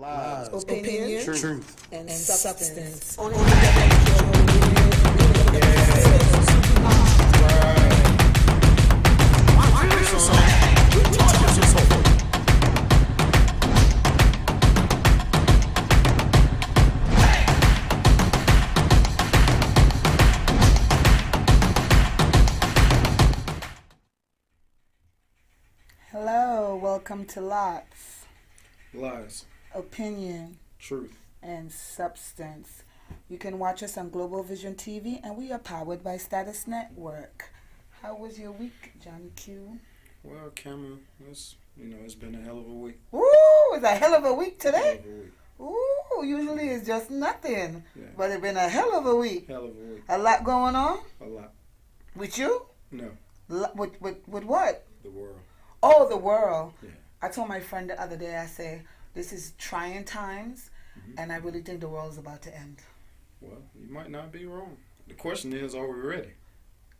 Lies, opinion, truth, and substance. On Hello, welcome to Lots, lies, Opinion, truth. and Substance. You can watch us on Global Vision TV, and we are powered by Status Network. How was your week, Johnny Q? Well, Cameron, it's been a hell of a week. Ooh, it's a hell of a week Hell today. of a week. Ooh, usually it's just nothing. Yeah. But it's been a hell of a week. Hell of a week. A lot going on A lot. with you? No, With what? the world. Oh, the world. Yeah. I told my friend the other day, I said, this is trying times, and I really think the world is about to end. Well, you might not be wrong. The question is, are we ready?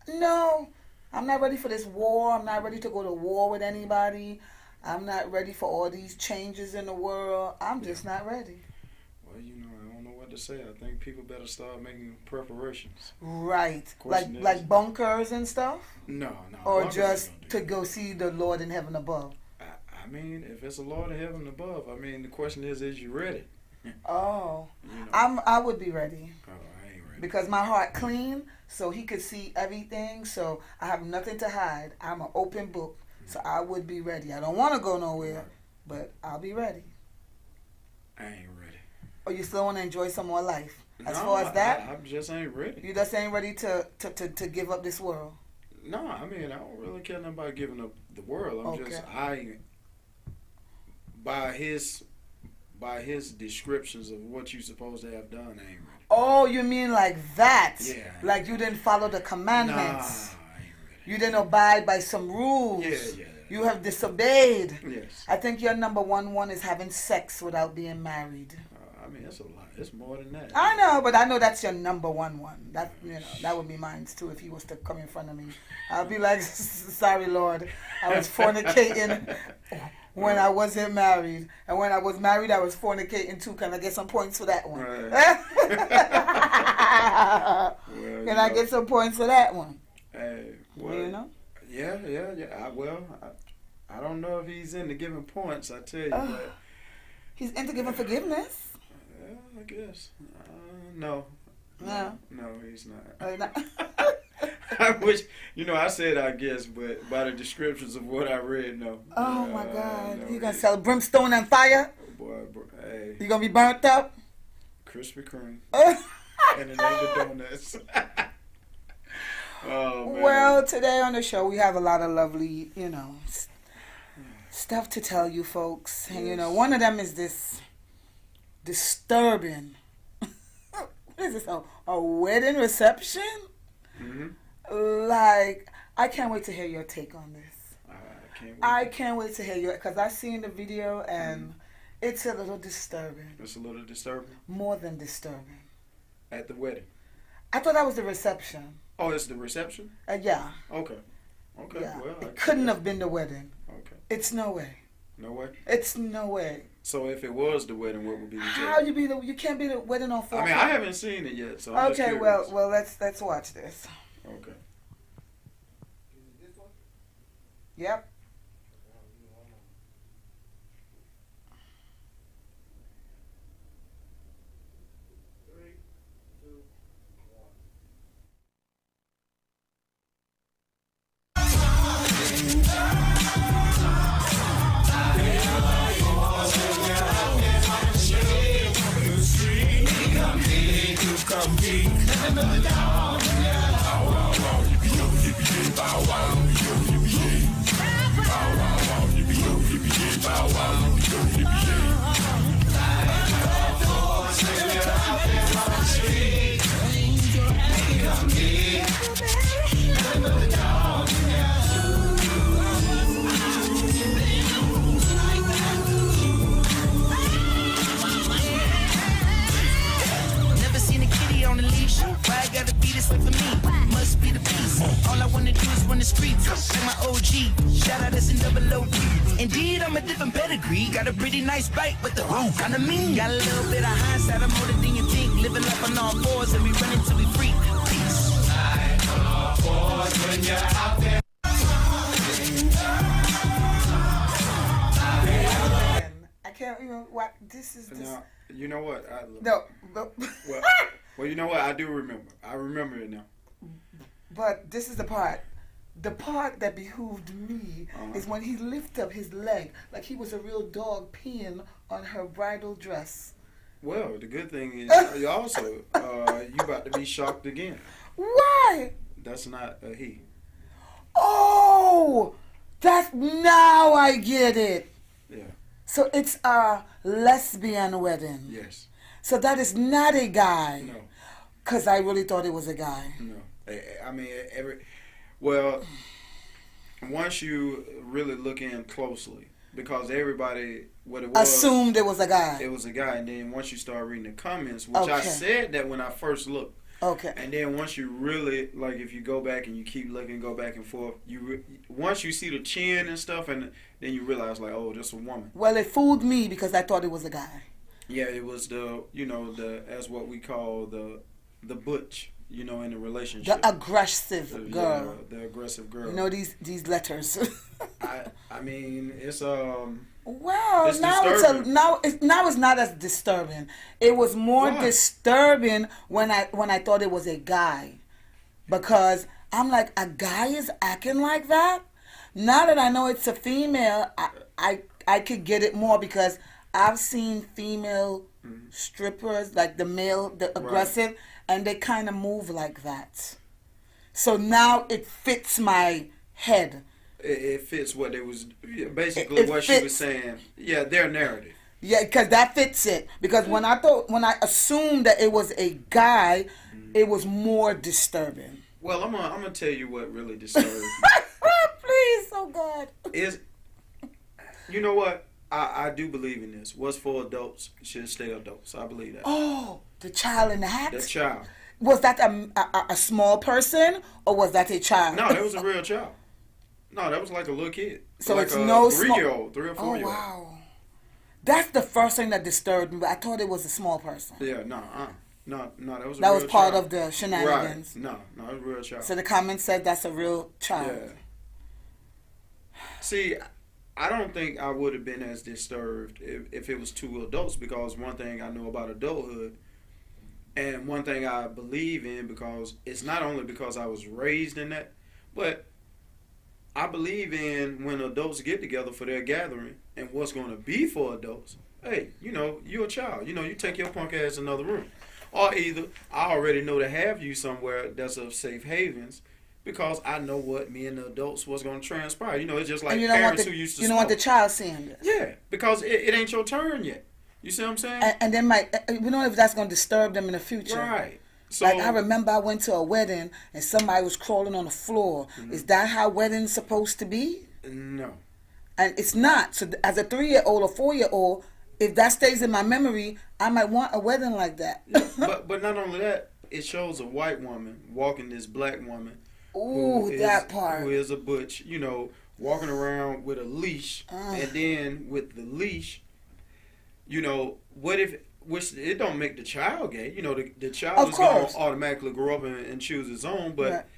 No, I'm not ready for this war. I'm not ready to go to war with anybody. I'm not ready for all these changes in the world. I'm just not ready. Well, I don't know what to say. I think people better start making preparations. Right. Question is- Like bunkers and stuff? No. Or bunkers just ain't to gonna do go see the Lord in heaven above? that. I mean, if it's a Lord of heaven above, the question is you ready? Oh. You know. I would be ready. Oh, I ain't ready. Because my heart clean, so he could see everything. So I have nothing to hide. I'm an open book, so I would be ready. I don't want to go nowhere, but I'll be ready. I ain't ready. Or you still want to enjoy some more life? As No, far as that, I just ain't ready. you just ain't ready to give up this world. No, I don't really care nothing about giving up the world. Okay. By his descriptions of what you supposed to have done, I ain't ready. Oh, you mean like that? Yeah. Like you didn't follow the commandments. Nah, I ain't ready. You didn't abide by some rules. Yeah. You have disobeyed. Yes. I think your number one is having sex without being married. It's a lot. It's more than that. I know, but I know that's your number one. That that would be mine too if he was to come in front of me. I'd be like, sorry, Lord, I was fornicating when I wasn't married, and when I was married, I was fornicating too. Can I get some points for that one? Right. Can I get some points for that one? Hey, well, You know? Yeah. I don't know if he's into giving points. I tell you, but He's into giving forgiveness. I guess. No, he's not. I wish, I said I guess, but by the descriptions of what I read, no. Oh my God! No, You gonna sell brimstone and fire? Boy, hey, You gonna be burnt up? Krispy Kreme, and it ain't the donuts. Oh man. Well, today on the show we have a lot of lovely, stuff to tell you folks, and Yes. one of them is this disturbing. What is this? A wedding reception? Mm-hmm. Like, I can't wait to hear your take on this. I can't wait. I can't wait to hear your, because I seen the video and it's a little disturbing. It's a little disturbing. More than disturbing. At the wedding. I thought that was the reception. Oh, it's the reception? Yeah. Okay. Yeah. Well, It couldn't have been the wedding. Okay. It's no way. No way? It's no way. So if it was the wedding, what would be the How you can't be the wedding on 4 I haven't seen it yet, so I'm just Okay, curious. well let's watch this. Okay. Yep. Never seen a kitty on a leash. Why I gotta be this way for me? must be the peace. All I wanna do is run the streets like my OG. Shout out S and double O.T. Indeed, I'm a different pedigree. Got a pretty nice bite with the roof kinda mean. Got a little bit of hindsight, I'm older than you think. Living life on all fours and we running till we free. Peace. When you're out there. I can't even. What this is? This. Now, you know what? No. Well, you know what? I do remember. I remember it now. But this is the part. The part that behooved me is when he lifted up his leg like he was a real dog peeing on her bridal dress. Well, the good thing is you also you about to be shocked again. Why? That's not a he. Oh, that's now I get it. Yeah. So it's a lesbian wedding. Yes. So that is not a guy. No. Because I really thought it was a guy. No. I mean, well, once you really look in closely, because everybody, what it was, assumed it was a guy. It was a guy, and then once you start reading the comments, which I said that when I first looked. Okay. And then once you really, like, if you go back and you keep looking, go back and forth, once you see the chin and stuff, and then you realize, like, oh, that's a woman. Well, it fooled me because I thought it was a guy. Yeah, it was as what we call the butch, in a relationship. The aggressive girl. Yeah, the aggressive girl. These letters. I mean, it's Well, it's now disturbing. it's not as disturbing. It was more disturbing when I thought it was a guy, because I'm like, a guy is acting like that. Now that I know it's a female, I could get it more, because I've seen female strippers, like the aggressive, and they kind of move like that. So now it fits my head. It fits what they was basically what she was saying. Yeah, their narrative. Yeah, because that fits it. Because when I assumed that it was a guy, it was more disturbing. Well, I'm gonna tell you what really disturbed me. Please, oh God. Is, you know what? I do believe in this. What's for adults should stay adults. I believe that. Oh, the child in the hat? The child. Was that a small person, or was that a child? No, that was a real child. No, that was like a little kid. So like it's a no 3-year-old, 3 or 4-year-old. Oh, wow. That's the first thing that disturbed me. I thought it was a small person. Yeah, no, that was a that real was part child. of the shenanigans. Right. No, it was a real child. So the comment said that's a real child. Yeah. See, I don't think I would have been as disturbed if it was 2 adults, because one thing I know about adulthood, and one thing I believe in, because it's not only because I was raised in that, but I believe in when adults get together for their gathering and what's going to be for adults. Hey, you're a child. You take your punk ass in another room. Or either I already know to have you somewhere that's of safe havens, because I know what me and the adults was going to transpire. It's just like parents who used to You don't want the child seeing this. Yeah, because it ain't your turn yet. You see what I'm saying? And then we don't know if that's going to disturb them in the future. Right. So, like, I remember I went to a wedding and somebody was crawling on the floor. Mm-hmm. Is that how weddings supposed to be? No. And it's not. So as a 3-year-old or 4-year-old, if that stays in my memory, I might want a wedding like that. Yeah, but not only that, it shows a white woman walking this black woman. Ooh, that part. Who is a butch, walking around with a leash. And then with the leash, what if... Which it don't make the child gay. The child is going to automatically grow up and choose his own. But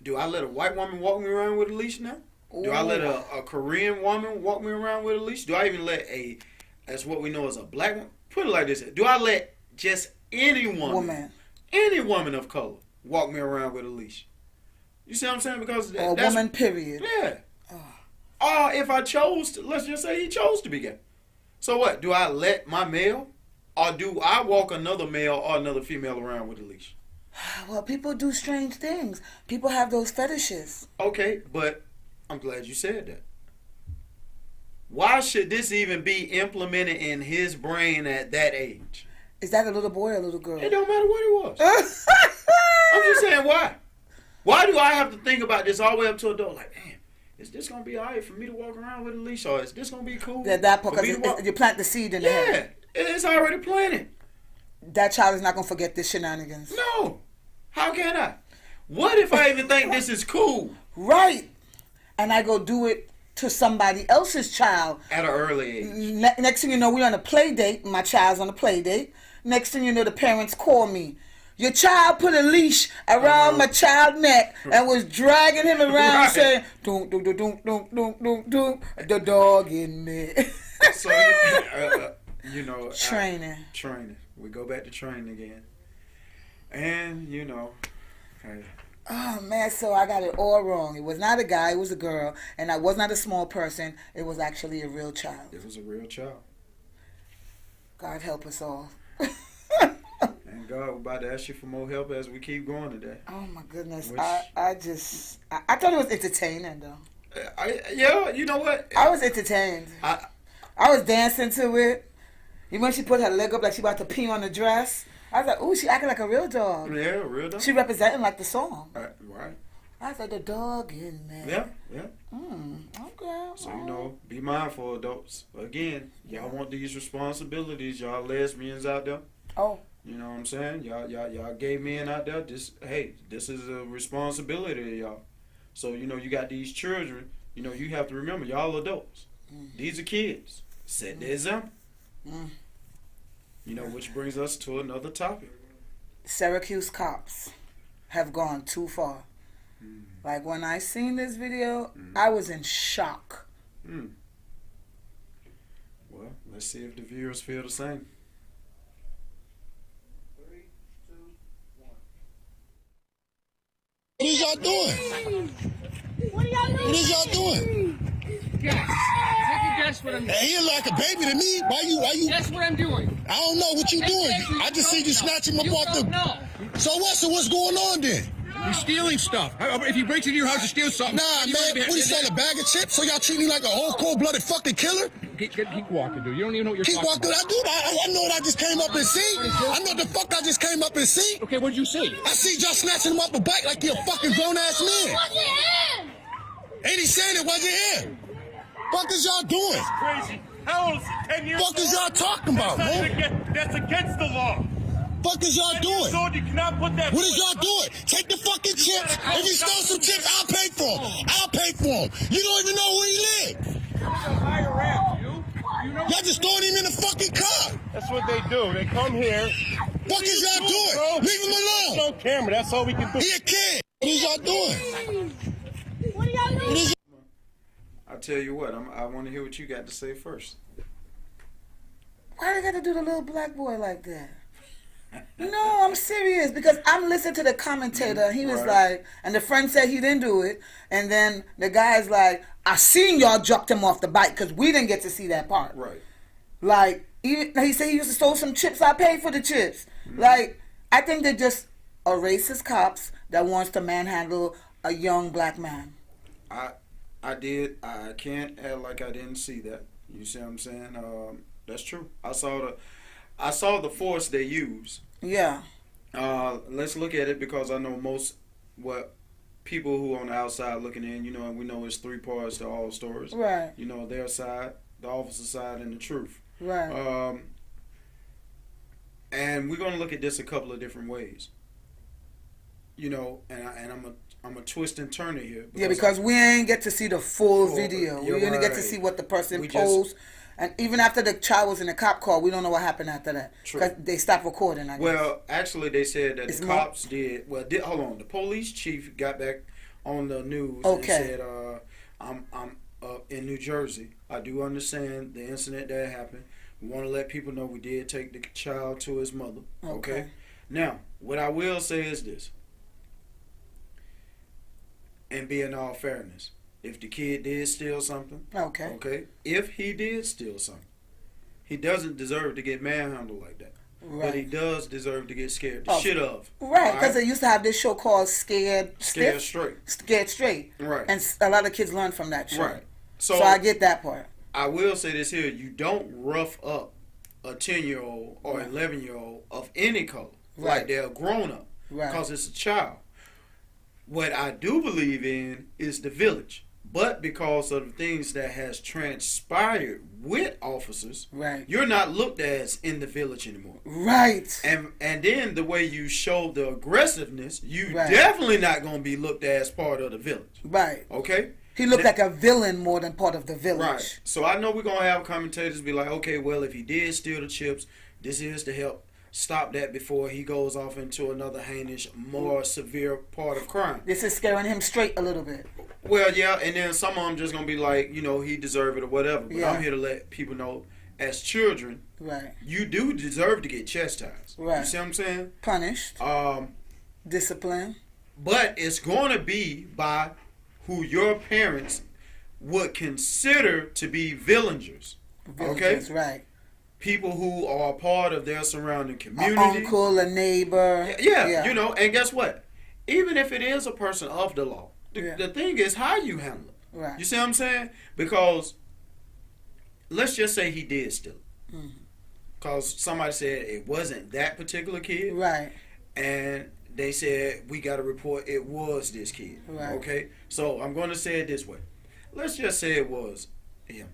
do I let a white woman walk me around with a leash now? Ooh. Do I let a Korean woman walk me around with a leash? Do I even let that's what we know as a black woman? Put it like this. Do I let just any woman of color walk me around with a leash? You see what I'm saying? Because that's a woman, period. Yeah. Or if I chose to, let's just say he chose to be gay. So what? Do I let my male... Or do I walk another male or another female around with a leash? Well, people do strange things. People have those fetishes. Okay, but I'm glad you said that. Why should this even be implemented in his brain at that age? Is that a little boy or a little girl? It don't matter what it was. I'm just saying, why? Why do I have to think about this all the way up to adult? Like, man, is this going to be all right for me to walk around with a leash? Or is this going to be cool? That part, because you plant the seed in the head. It's already planted. That child is not going to forget this shenanigans. No. How can I? What if I even think this is cool? Right. And I go do it to somebody else's child. At an early age. Next thing you know, we're on a play date. My child's on a play date. Next thing you know, the parents call me. Your child put a leash around my child's neck and was dragging him around saying, "Doom, doom, doom, doom, doom, doom, doom, doom, the dog in me." So, you know. Training. Training. We go back to training again. And, you know, hey. Oh, man, so I got it all wrong. It was not a guy, it was a girl. And I was not a small person. It was actually a real child. It was a real child. God help us all. And God, we're about to ask you for more help as we keep going today. Oh, my goodness. I thought it was entertaining, though. Yeah, you know what? I was entertained. I was dancing to it. Even when she put her leg up like she about to pee on the dress. I was like, ooh, she acting like a real dog. Yeah, real dog. She representing like the song. Right. I was like, the dog in there. Yeah. Okay. So, you know, be mindful, adults. Again, y'all want these responsibilities, y'all lesbians out there. Oh. You know what I'm saying? Y'all gay men out there, this is a responsibility to y'all. So, you know, you got these children, you know, you have to remember, y'all adults. These are kids. Set the example. You know, which brings us to another topic. Syracuse cops have gone too far. Like, when I seen this video, I was in shock. Well, let's see if the viewers feel the same. 3, 2, 1. What is y'all doing? What is y'all doing? Guess. Take a guess what I'm doing. Hey, you like a baby to me. Why you? Guess what I'm doing. I don't know what you doing. I just see you snatching him up off the. No. So what's going on then? You're stealing stuff. If he breaks into your house to steal something. Nah, man. What you saying? A bag of chips? So y'all treat me like a whole cold-blooded fucking killer? Keep walking, dude. You don't even know what you're Keep talking walking. about. I know what I just came up and see. I know the fuck I just came up and see. Okay, what did you see? I see y'all snatching him up a bike like you're a fucking grown-ass man. Ain't he saying it wasn't him? Fuck is y'all doing? Crazy. How old is it? 10 years Fuck is old? y'all talking about, man? That's against the law. Fuck is y'all 10 years doing? old, you cannot put that. What is y'all doing? Take the fucking chips. If you stole some chips, I'll pay for them. I'll pay for them. You don't even know where he lives. Y'all just throwing him in the fucking car. That's what they do. They come here. Fuck is y'all doing? Bro? Leave him alone. It's on camera. That's all we can do. He a kid. What is y'all doing? What is I'll tell you what, I want to hear what you got to say first. Why they got to do the little black boy like that? No, I'm serious, because I'm listening to the commentator. He was like, and the friend said he didn't do it, and then the guy's like, I seen y'all jumped him off the bike because we didn't get to see that part. Right. Like, he said he used to stole some chips. I paid for the chips. Like, I think they're just a racist cops that wants to manhandle a young black man. I did. I can't act like I didn't see that. You see what I'm saying? That's true. I saw the force they use. Yeah. Let's look at it, because I know most people who on the outside looking in, you know, and we know it's 3 parts to all stories. Right. You know, their side, the officer side, and the truth. Right. And we're gonna look at this a couple of different ways. You know, and I'm a twist and turn it here. Because we ain't get to see the full video. We didn't get to right. see what the person We posed. And even after the child was in the cop car, we don't know what happened after that. True. Because they stopped recording, I guess. Well, actually, they said that It's the more- cops did. Well, hold on. The police chief got back on the news Okay. and said, "I'm in New Jersey. I do understand the incident that happened. We want to let people know we did take the child to his mother." Okay. Now, what I will say is this, and be in all fairness, if the kid did steal something, okay, if he did steal something, he doesn't deserve to get manhandled like that. Right. But he does deserve to get scared the shit of. Right, because they used to have this show called Scared Straight. Scared Straight. Right. And a lot of kids learn from that show. Right. So I get that part. I will say this here. You don't rough up a 10-year-old or 11-year-old of any color. Right. Like they're grown up. Right. Because it's a child. What I do believe in is the village. But because of the things that has transpired with officers, Right. you're not looked as in the village anymore. Right. And then the way you show the aggressiveness, you Right. definitely not going to be looked at as part of the village. Right. Okay? He looked like a villain more than part of the village. Right. So I know we're going to have commentators be like, okay, well, if he did steal the chips, this is to help stop that before he goes off into another heinous, more severe part of crime. This is scaring him straight a little bit. Well, yeah, and then some of them just going to be like, he deserve it or whatever. But Yeah. I'm here to let people know, as children, Right. you do deserve to get chastised. Right. You see what I'm saying? Punished. Discipline. But it's going to be by who your parents would consider to be villagers. Villagers, Okay? right. People who are part of their surrounding community. An uncle, a neighbor. Yeah, and guess what? Even if it is a person of the law, the thing is how you handle it. Right. You see what I'm saying? Because let's just say he did steal it. Because somebody said it wasn't that particular kid. Right. And they said, we got to report it was this kid. Right. Okay? So I'm going to say it this way. Let's just say it was him.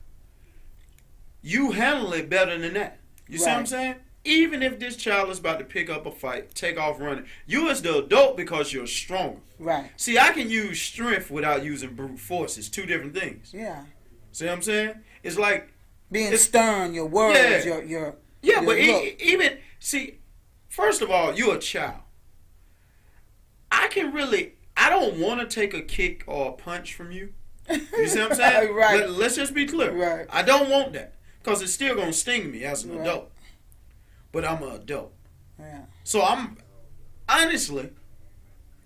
You handle it better than that. You see what I'm Right. saying? Even if this child is about to pick up a fight, take off running, you as the adult because you're stronger. Right. See, I can use strength without using brute force. It's two different things. Yeah. See what I'm saying? It's like Being stern, your words, Yeah. your yeah, your but look. even see, first of all, you're a child. I don't want to take a kick or a punch from you. You see what I'm saying? Right. Let's just be clear. Right. I don't want that because it's still gonna sting me as an Right. adult. But I'm an adult, Yeah. so I'm honestly,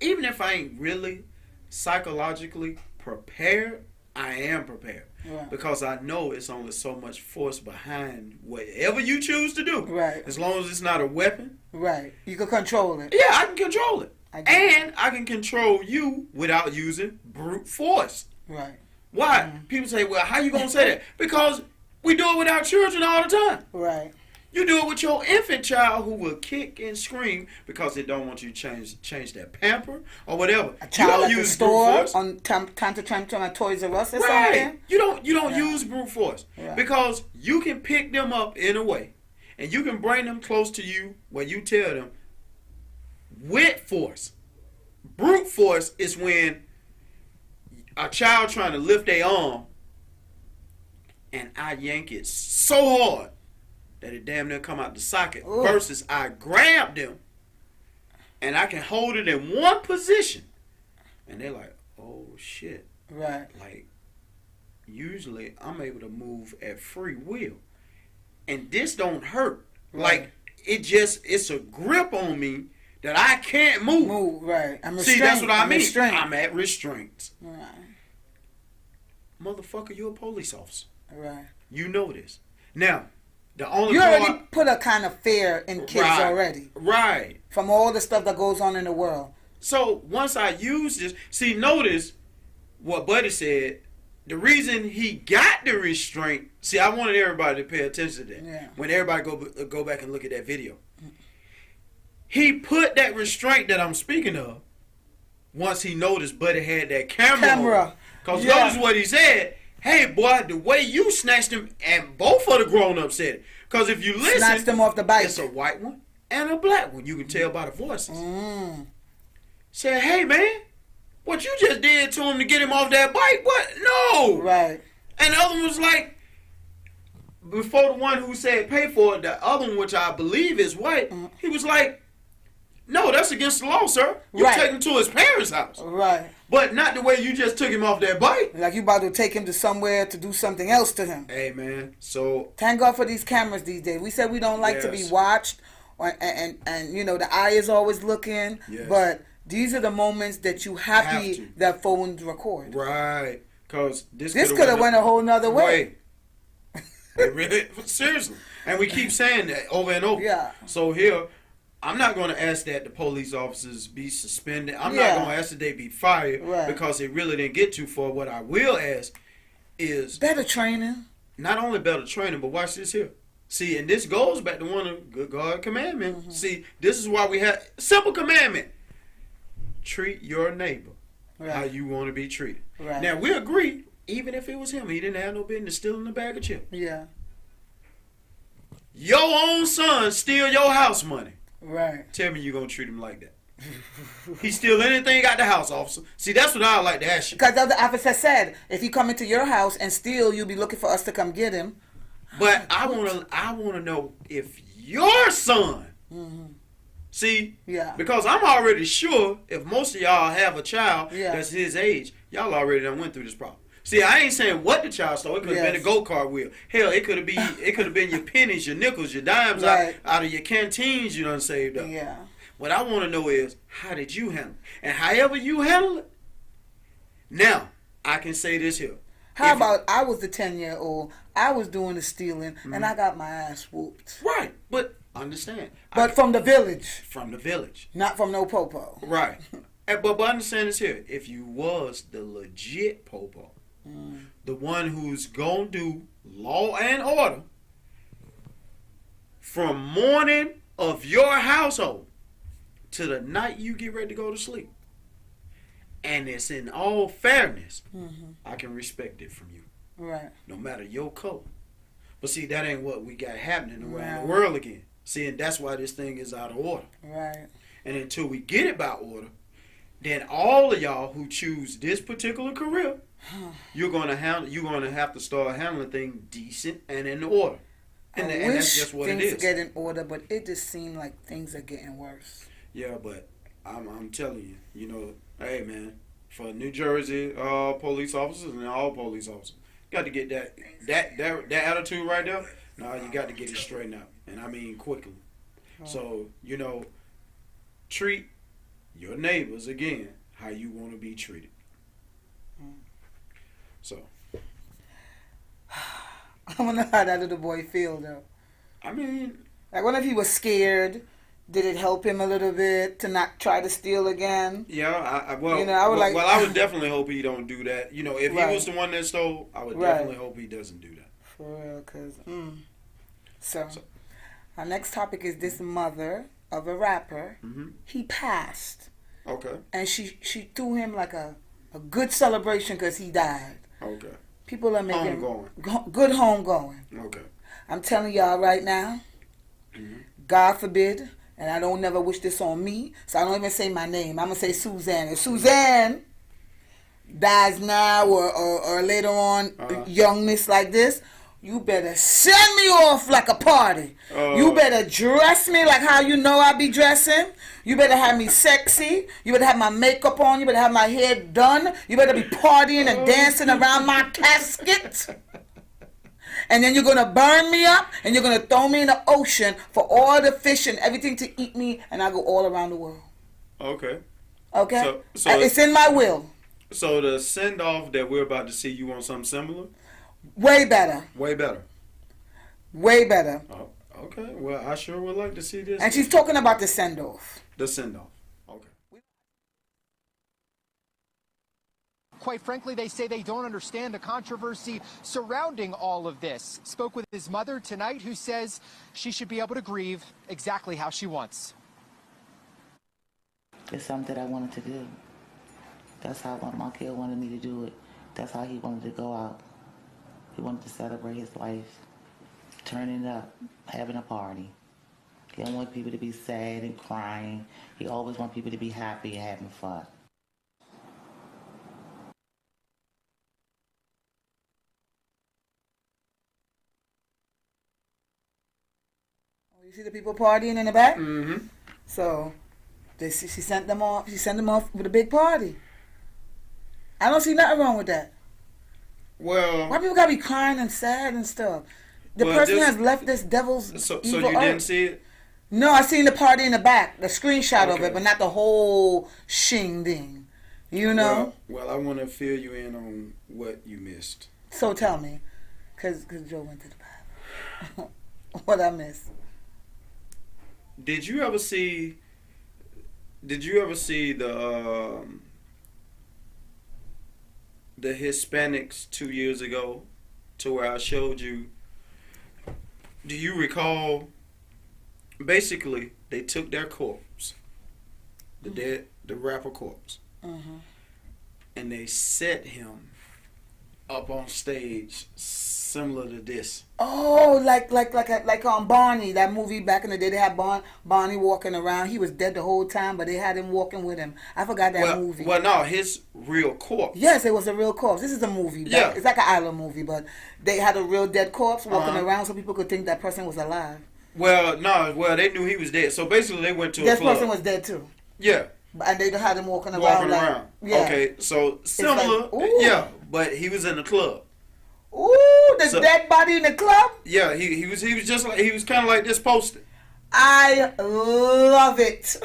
even if I ain't really psychologically prepared, I am prepared. Right. Because I know it's only so much force behind whatever you choose to do. Right. As long as it's not a weapon. Right. You can control it. Yeah, I can control it. I get it. And I can control you without using brute force. Right. Why? People say, well, how you going to say that? Because we do it with our children all the time. Right. You do it with your infant child who will kick and scream because they don't want you to change their pamper or whatever. A child you don't at the use store brute force. on time to time on Toys R Us or Right. something. You don't use brute force. Right. Because you can pick them up in a way and you can bring them close to you where you tell them with force. Brute force is when a child trying to lift their arm and I yank it so hard that it damn near come out the socket. Ooh. Versus I grab them and I can hold it in one position and they're like, oh shit. Right. Like, usually I'm able to move at free will. And this don't hurt. Right. Like, it's a grip on me that I can't move. Move. Right. I'm See, restrained. that's what I I'm mean. restrained. I'm at restraints. Right. Motherfucker, you're a police officer. Right. You know this. Now, the only You part... already put a kind of fear in kids Right. already Right. from all the stuff that goes on in the world. So, once I use this... See, notice what Buddy said. The reason he got the restraint... See, I wanted everybody to pay attention to that. Yeah. When everybody go back and look at that video. He put that restraint that I'm speaking of once he noticed Buddy had that camera. Because Yeah. notice what he said. Hey, boy, the way you snatched him, and both of the grown-ups said it. Because if you listen... Snatched them off the bike. It's a white one and a black one. You can tell by the voices. Mm. Said, hey, man, what you just did to him to get him off that bike? What? No. Right. And the other one was like, before the one who said pay for it, the other one, which I believe is white, he was like, no, that's against the law, sir. You Right. take him to his parents' house. Right. But not the way you just took him off that bike. Like you about to take him to somewhere to do something else to him. Hey, man, so... Thank God for these cameras these days. We said we don't like to be Yes. watched, and you know the eye is always looking. Yes. But these are the moments that you Have happy to. that phones record. Right. Because this Could have went a whole nother way. It really, seriously. And we keep saying that over and over. Yeah. So here, I'm not going to ask that the police officers be suspended. I'm Yeah. not going to ask that they be fired Right. because they really didn't get too far. What I will ask is Better training. not only better training, but watch this here. See, and this goes back to one of good God commandment. Mm-hmm. See, this is why we have simple commandment. Treat your neighbor how Right. you want to be treated. Right. Now, we agree even if it was him, he didn't have no business stealing a bag of chips. Yeah. Your own son steal your house money. Right. Tell me you gonna treat him like that. He steal anything out the house, officer. See, that's what I like to ask you. Because the officer said, if he come into your house and steal, you'll be looking for us to come get him. But I wanna know if your son. See, Yeah. because I'm already sure if most of y'all have a child that's his age, y'all already done went through this problem. See, I ain't saying what the child stole. It could have been a go-kart wheel. Hell, it could have been your pennies, your nickels, your dimes out of your canteens you done saved up. Yeah. What I want to know is, how did you handle it? And however you handle it, now, I can say this here. How about I was the 10-year-old, I was doing the stealing, and I got my ass whooped. Right, but understand. But from the village. From the village. Not from no popo. Right. But understand this here. If you was the legit popo, the one who's going to do law and order from morning of your household to the night you get ready to go to sleep, and it's in all fairness, I can respect it from you. Right. No matter your color. But see, that ain't what we got happening around the world again. See, and that's why this thing is out of order. Right. And until we get it by order, then all of y'all who choose this particular career, you're gonna have to start handling things decent and in order. And that's just what it is. Things get in order, but it just seems like things are getting worse. Yeah, but I'm telling you, hey man, for New Jersey police officers and all police officers, got to get that attitude right there. No, you got to get it straightened out, and I mean quickly. So treat your neighbors again how you want to be treated. So I wonder how that little boy feel though. I mean, like, what if he was scared? Did it help him a little bit to not try to steal again? Yeah, I would I would definitely hope he don't do that. If he was the one that stole, I would definitely hope he doesn't do that. For real, cause So, our next topic is this mother of a rapper. He passed. Okay. And she threw him like a good celebration because he died. Okay. People are making homegoing. Good homegoing. Okay. I'm telling y'all right now, God forbid, and I don't never wish this on me, so I don't even say my name. I'm going to say Suzanne. If Suzanne dies now or later on, youngness like this, you better send me off like a party. You better dress me like how you know I be dressing. You better have me sexy. You better have my makeup on. You better have my hair done. You better be partying and dancing around my casket. And then you're going to burn me up and you're going to throw me in the ocean for all the fish and everything to eat me, and I go all around the world. Okay. Okay? So it's in my will. So the send-off that we're about to see, you want something similar? Way better. Way better. Way better. Oh, okay. Well, I sure would like to see this. And she's talking about the send-off. The send-off. Okay. Quite frankly, they say they don't understand the controversy surrounding all of this. Spoke with his mother tonight, who says she should be able to grieve exactly how she wants. It's something that I wanted to do. That's how my kid wanted me to do it. That's how he wanted to go out. He wanted to celebrate his life, turning up, having a party. He don't want people to be sad and crying. He always wants people to be happy and having fun. You see the people partying in the back? Mm-hmm. So she sent them off. She sent them off with a big party. I don't see nothing wrong with that. Well, why people gotta be crying and sad and stuff? The person has left this devil's so evil you didn't see it? No, I seen the party in the back, the screenshot of it, but not the whole shing ding. You know? Well, I want to fill you in on what you missed. So tell me, cause Joe went to the bathroom. What I missed? Did you ever see the Hispanics 2 years ago, to where I showed you? Do you recall? Basically, they took their corpse, the rapper corpse, and they set him up on stage, similar to this. Oh, like on Barney, that movie back in the day. They had Barney walking around. He was dead the whole time, but they had him walking with him. I forgot that movie. Well, no, his real corpse. Yes, it was a real corpse. This is a movie. Yeah. It's like an island movie, but they had a real dead corpse walking around so people could think that person was alive. Well, no, they knew he was dead. So basically, they went to a This club. person was dead too. Yeah. And they had him walking around. Yeah. Okay, so similar. Like, yeah, but he was in the club. Ooh, the dead body in the club? Yeah, he was just like, he was kind of like this poster. I love it.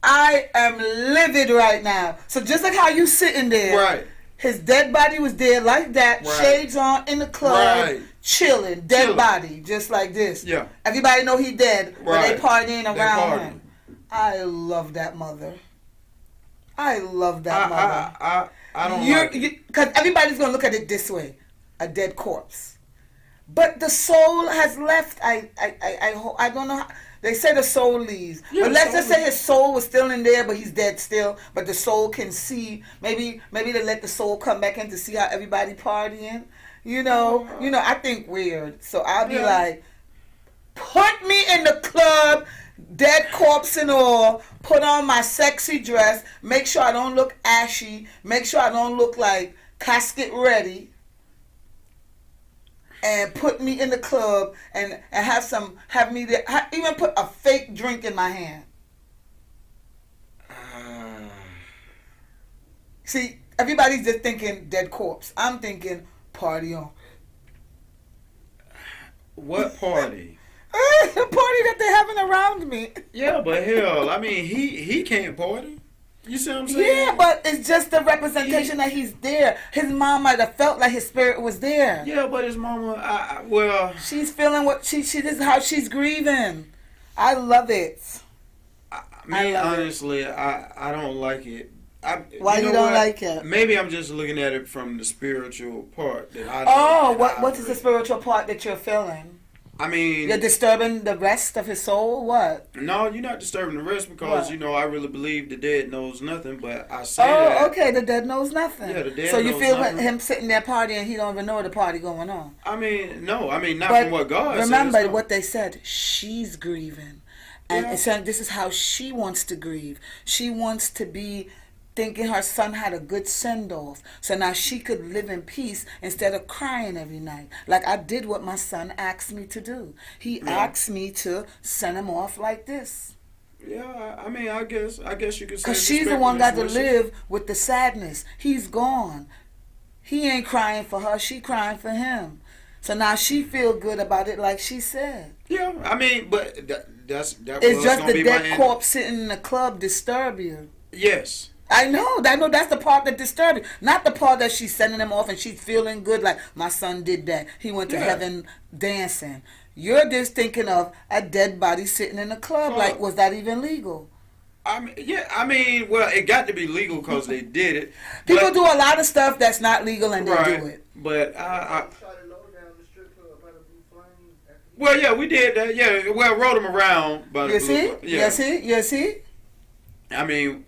I am livid right now. So just like how you sitting there. Right. His dead body was there like that, Right. shades on in the club, Right. chilling, dead body, just like this. Yeah. Everybody know he dead, but Right. they partying around partying. him. I love that mother. I love that mother. I don't like it. Because everybody's going to look at it this way, a dead corpse. But the soul has left. I don't know how. They say the soul leaves. Yeah, but let's soul just say his soul was still in there, but he's dead still. But the soul can see. Maybe they let the soul come back in to see how everybody partying. You know, I think weird. So I'll be like, put me in the club, dead corpse and all, put on my sexy dress, make sure I don't look ashy, make sure I don't look like casket ready, and put me in the club and have me there, even put a fake drink in my hand. See, everybody's just thinking dead corpse. I'm thinking party on. What party? The party that they're having around me. Yeah, but hell, I mean, he can't party. You see what I'm saying? Yeah, but it's just the representation that he's there. His mom might have felt like his spirit was there. Yeah, but his mama, well, she's feeling what she this is how she's grieving. I love it. Honestly, I don't like it. Why you don't like it? Maybe I'm just looking at it from the spiritual part that I. What is the spiritual part that you're feeling? I mean, you're disturbing the rest of his soul. What? No, you're not disturbing the rest because I really believe the dead knows nothing. But I say that. Oh, okay, the dead knows nothing. Yeah, the dead. So you feel nothing. him sitting there partying, he don't even know the party going on. I mean, no, not from what God says. Remember what they said. She's grieving, and it's saying this is how she wants to grieve. She wants to be thinking her son had a good send-off. So now she could live in peace instead of crying every night. Like I did what my son asked me to do. He asked me to send him off like this. Yeah, I mean, I guess you could say. Because she's the one got to live with the sadness. He's gone. He ain't crying for her. She crying for him. So now she feel good about it like she said. Yeah, I mean, but that's it's just the dead corpse sitting in the club disturb you. Yes. I know that's the part that disturbs you. Not the part that she's sending him off and she's feeling good like my son did that. He went to heaven dancing. You're just thinking of a dead body sitting in a club. Like, was that even legal? I mean, well, it got to be legal because they did it. People do a lot of stuff that's not legal and they do it. But well, yeah, we did that. Yeah, well, rode them around. By you see? Yeah. You see? I mean,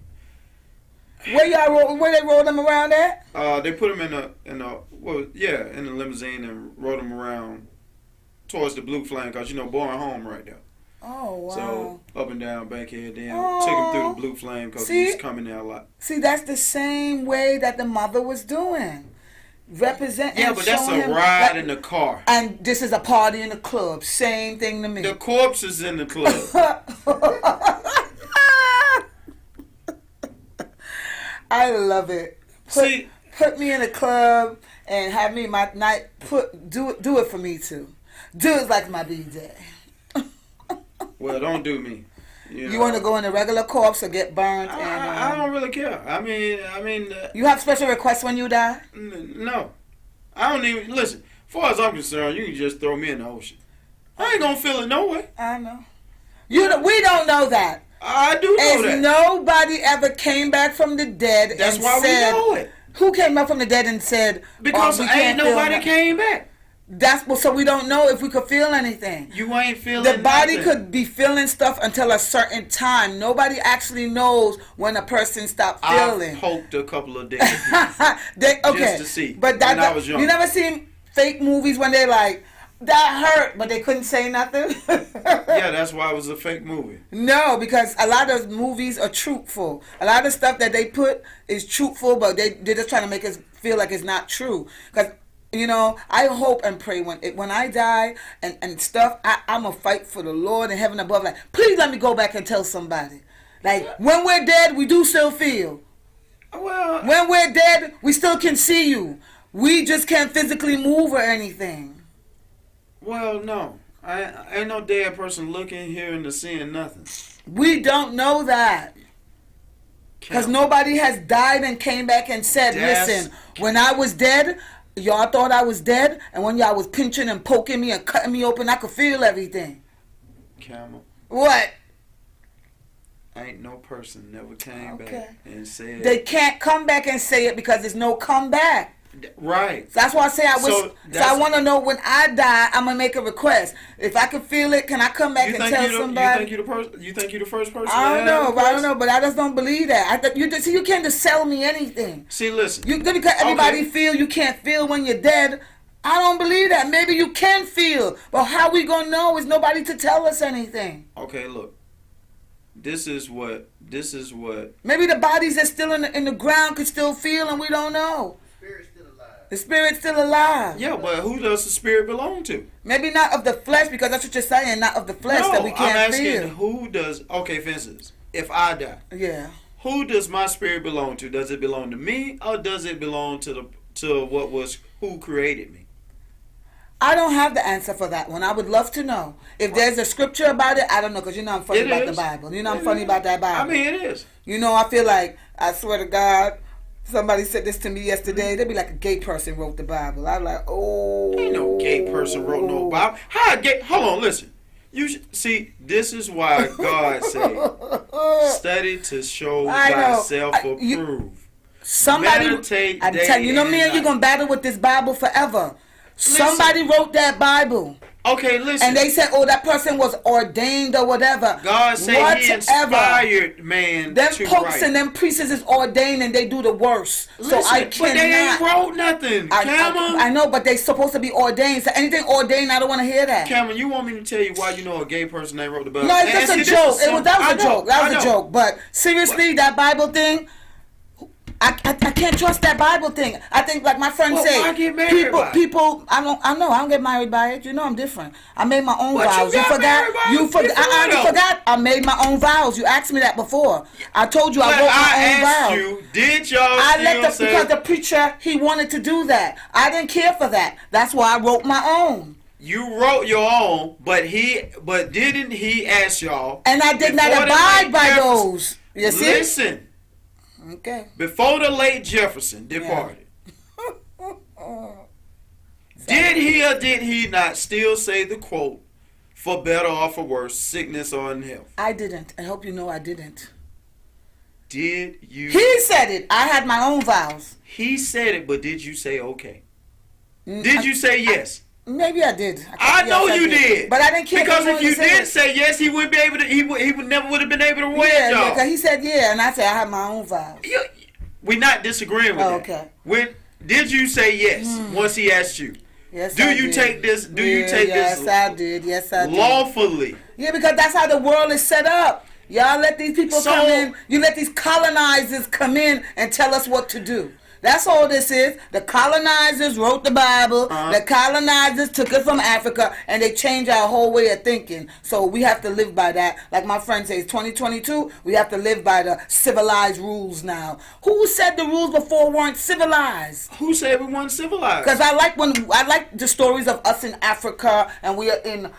where they rolled them around at? They put them in the limousine and rode them around towards the Blue Flame because Boring home right there. Oh wow! So up and down Bankhead, then took him through the Blue Flame because he's coming there a lot. See, that's the same way that the mother was doing. Representing. Yeah, but that's a ride in the car. And this is a party in the club. Same thing to me. The corpse is in the club. I love it. Put me in a club and have me my night. Do it for me too. Do it like my BJ. Well, don't do me. You want to go in a regular corpse or get burnt? I don't really care. I mean. You have special requests when you die? No, I don't even listen. As far as I'm concerned, you can just throw me in the ocean. I ain't gonna feel it no way. I know. We don't know that. I do know that. Nobody ever came back from the dead. That's why we know it. Who came back from the dead and said? Because ain't nobody came back. So we don't know if we could feel anything. You ain't feeling The body nothing. could be feeling stuff until a certain time. Nobody actually knows when a person stopped feeling. I poked a couple of days Okay, just to see. But when I was young. You never seen fake movies when they're like, that hurt, but they couldn't say nothing? Yeah, that's why it was a fake movie. No, because a lot of movies are truthful. A lot of stuff that they put is truthful, but they're just trying to make us feel like it's not true. Because, you know, I hope and pray when I die and stuff, I'm going to fight for the Lord in heaven above. Like, please let me go back and tell somebody. Like, when we're dead, we do still feel. Well, when we're dead, we still can see you. We just can't physically move or anything. Well, no. I ain't no dead person looking, hearing, or seeing nothing. We don't know that. Because nobody has died and came back and said, listen, when I was dead, y'all thought I was dead, and when y'all was pinching and poking me and cutting me open, I could feel everything. Camel. What? Ain't no person never came back and said... They can't come back and say it because there's no comeback. Right. That's why I say I wish. So I want to know when I die, I'm gonna make a request. If I can feel it, can I come back and tell somebody? You think you're the first person? I don't know, but I just don't believe that. You can't just sell me anything. See, listen. Because everybody feel you can't feel when you're dead. I don't believe that. Maybe you can feel, but how we gonna know? Is nobody to tell us anything. Okay, look. This is what. Maybe the bodies that's still in the ground could still feel, and we don't know. The spirit's still alive. Yeah, but who does the spirit belong to? Maybe not of the flesh, because that's what you're saying, not of the flesh that we can't feel. I'm asking who does... Okay, for instance, if I die, who does my spirit belong to? Does it belong to me, or does it belong to who created me? I don't have the answer for that one. I would love to know. If there's a scripture about it, I don't know, because you know I'm funny about the Bible. You know I'm funny about that Bible. I mean, it is. You know, I feel like, I swear to God, somebody said this to me yesterday. They'd be like, a gay person wrote the Bible. I'm like, oh. Ain't no gay person wrote no Bible. How a gay... Hold on, listen. You see, this is why God said, study to show thyself approved. Somebody, meditate I'm telling you, me and you going to battle with this Bible forever. Somebody wrote that Bible. Okay, listen. And they said, oh, that person was ordained or whatever. God said he inspired man them to popes write. And them priests is ordained and they do the worst. Listen, so I cannot. But they ain't wrote nothing, Cameron. I know, but they supposed to be ordained. So anything ordained, I don't want to hear that. Cameron, you want me to tell you why you know a gay person ain't wrote the Bible? No, it's just a joke. That was a joke. That was a joke. But seriously, that Bible thing... I can't trust that Bible thing. I think, like my friend said, why get married people. I don't get married by it. You know I'm different. I made my own vows. You forgot. I forgot. I made my own vows. You asked me that before. I told you I wrote my own vows. You did y'all? I let because the preacher he wanted to do that. I didn't care for that. That's why I wrote my own. You wrote your own, but didn't he ask y'all? And I did not abide by those. You see? Listen. Okay. Before the late Jefferson departed, did he or did he not still say the quote, for better or for worse, sickness or in health? I didn't. I hope you know I didn't. Did you? He said it. I had my own vows. He said it, but did you say okay? Did you say yes? Maybe I did. I know you did. But I didn't care. Because if you did say yes, he wouldn't be able to. He would never would have been able to wed y'all. Yeah, because he said yeah, and I said I have my own vows. We're not disagreeing with that. Okay. Did you say yes once he asked you? Yes. Do you take this? Do you take this? Yes, I did. Yes, I did. Lawfully. Yeah, because that's how the world is set up. Y'all let these people come in. You let these colonizers come in and tell us what to do. That's all this is. The colonizers wrote the Bible. The colonizers took it from Africa, and they changed our whole way of thinking. So we have to live by that. Like my friend says, 2022, we have to live by the civilized rules now. Who said the rules before weren't civilized? Who said we weren't civilized? Because I like the stories of us in Africa, and we are in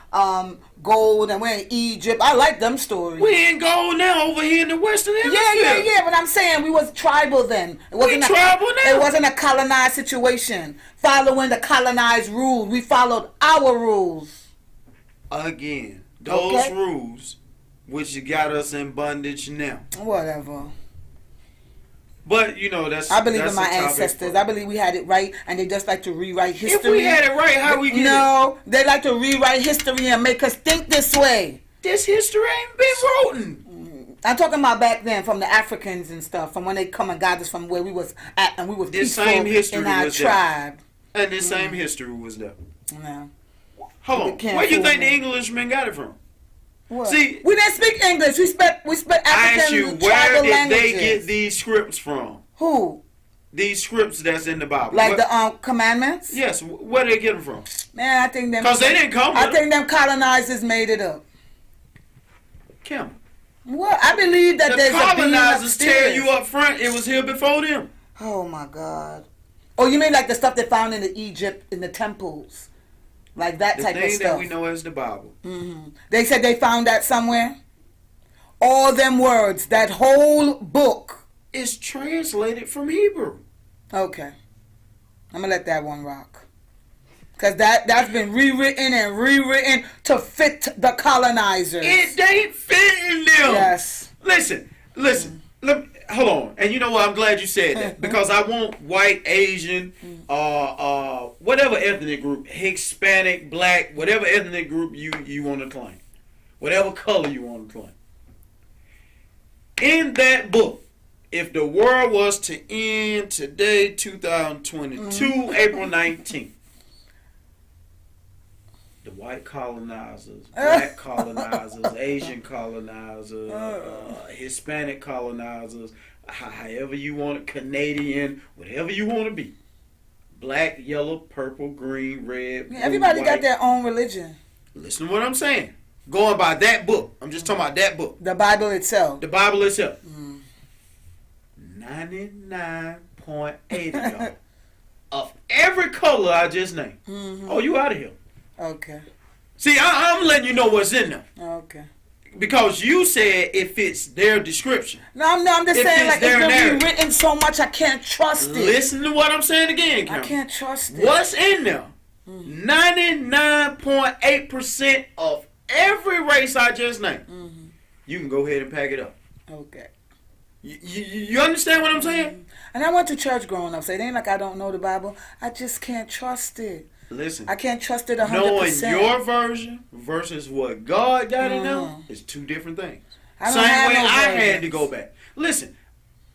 gold, and we're in Egypt. I like them stories. We in gold now over here in the Western Hemisphere. Yeah. But I'm saying we was tribal then. It wasn't a colonized situation. Following the colonized rules, we followed our rules. Again, those rules, which got us in bondage now. Whatever. But you know that's. I believe that's in my a topic ancestors. for- I believe we had it right, and they just like to rewrite history. If we had it right, how we get it? No, they like to rewrite history and make us think this way. This history ain't been written. I'm talking about back then, from the Africans and stuff, from when they come and got us from where we was at, and we was This peaceful same history in our was there. tribe. And this same history was there. No. Hold We on. can't Where you fool think the them. Englishmen got it from? What? See, we didn't speak English. We spoke I ask you, African where tribal did languages. they get these scripts from? Who? These scripts that's in the Bible. Like What- the commandments? Yes, where they get them from? Man, I think them. 'Cause they didn't come I with think them colonizers made it up. Kim. Well, I believe that The there's a being colonizers tell upstairs. you up front it was here before them. Oh my God. Oh, you mean like the stuff they found in the Egypt in the temples, like that The type of thing stuff? that we know as the Bible. They said they found that somewhere. All them words, that whole book. It's translated from Hebrew. Okay, I'm gonna let that one rock. Cause that's been rewritten and rewritten to fit the colonizers. It ain't fitting them. Yes. Listen. Hold on. And you know what? I'm glad you said that because I want white, Asian, whatever ethnic group, Hispanic, black, whatever ethnic group you want to claim, whatever color you want to claim. In that book, if the world was to end today, 2022, April 19th, the white colonizers, black colonizers, Asian colonizers, Hispanic colonizers, however you want it, Canadian, whatever you want to be. Black, yellow, purple, green, red, blue, Everybody white. got their own religion. Listen to what I'm saying. Going by that book. I'm just talking about that book. The Bible itself. The Bible itself. 99.8 of y'all. Of every color I just named. Oh, you out of here. Okay. See, I'm letting you know what's in there. Okay. Because you said it fits their description. No, I'm just It saying, fits like, their it's been narrative. rewritten so much, I can't trust it. Listen to what I'm saying again, I Cameron. can't trust it. What's in there? 99.8% of every race I just named. You can go ahead and pack it up. Okay. You understand what I'm saying? And I went to church growing up, so it ain't like I don't know the Bible. I just can't trust it. Listen. I can't trust it 100%. Knowing your version versus what God got in there is two different things. I don't Same have way no I had versions. to go back. Listen